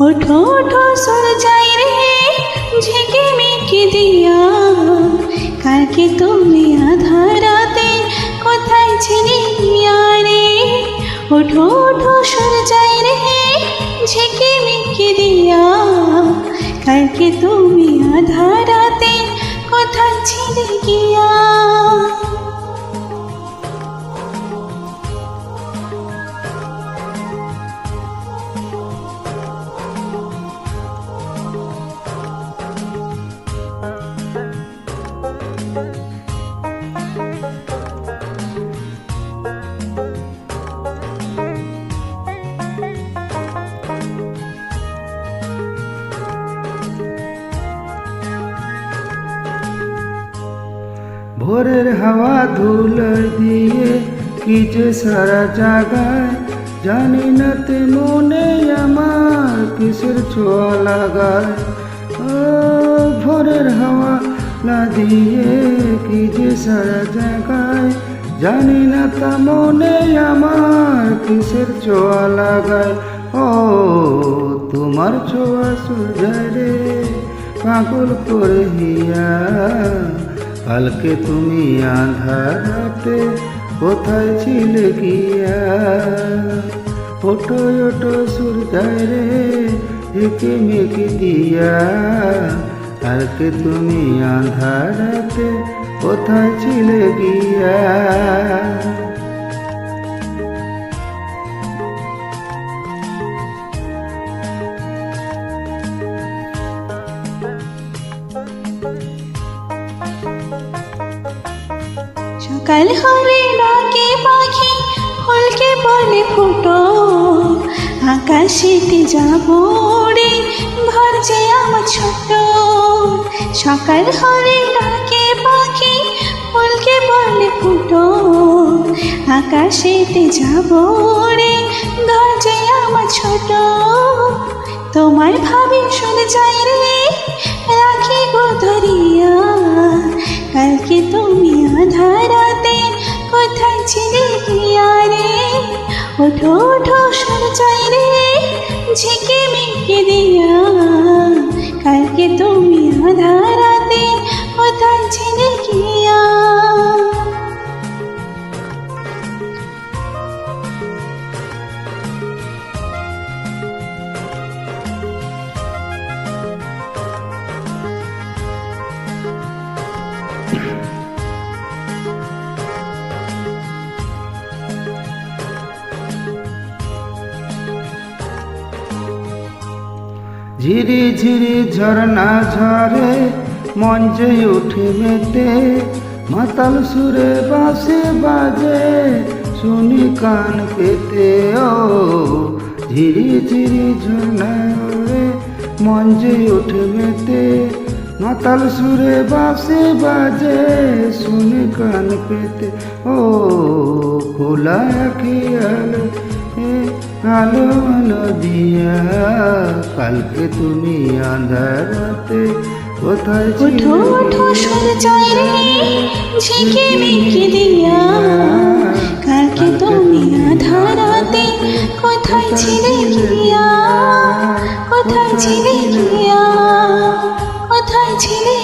ওঠো ওঠো সর যাই রে ঝেঁকে মেকে দিয়া, কালকে তুমি আধার রাতে কোথায় ছিলে গিয়া রে। ওঠো ওঠো সর যাই রে ঝেঁকে মেকে দিয়া, কালকে তুমি আধার রাতে কোথায় ছিলে গিয়া। ভোরের হাওয়া ধুলোয় দিয়ে কি যে সারা জাগায়, জানি না তে মনে আমার কিসের ছোঁয়া লাগায়। ও ভোরের হাওয়া লা দিয়ে কি যে সারা জাগায়, জানি না তা মনে আমার কিসের ছোঁয়া লাগায়। ও তোমার ছোঁয়া সুজায় রে পাগল করে হিয়া, কালকে তুমি আঁধার রাতে কোথায় ছিলে গিয়া। ওঠো ওঠো সূর্যায় রে ঢেকে মেকে দিয়া, কালকে তুমি আঁধার রাতে কোথায় ছিলে গিয়া। সকাল হলে ডাকে পাখি ফুলকে বলে ফুটো, আকাশেতে যাব রে ঘর যে আমার ছোট। সকাল হলে ডাকে পাখি ফুলকে বলে ফুটো, আকাশেতে যাব রে ঘর যে আমার ছোট। তোমায় ভাবি শুনে যাই রে রাখি গো ধরিয়া, কালকে তুমি আধার রাতে কোথায় ছিলে গিয়া রে। ওঠো ওঠো সর যাই রে ঝেঁকে মেকে দিয়া, কালকে তুমি আধার রাতে কোথায় ছিলে গিয়া। ঝিরি ঝিরি ঝরনা ঝরে মঞ্চে উঠে মেতে, মাতাল সুরে বাঁশি বাজে শুনি কান পেতে। ও ঝিরি ঝিরি ঝরনা ঝরে মঞ্চে উঠে মেতে, মাতাল সুরে বাঁশি বাজে শুনি কান পেতে। ও খোলা আঁখি আলো আলো আলো দিয়া, কালকে তুমি আঁধার রাতে কোথায় ছিলে। ওঠো ওঠো সর যাই রে ঝেঁকে মেকে দিয়া, কালকে তুমি আধার রাতে কোথায় ছিলে গিয়া। কোথায় ছিলে গিয়া, কোথায় ছিলে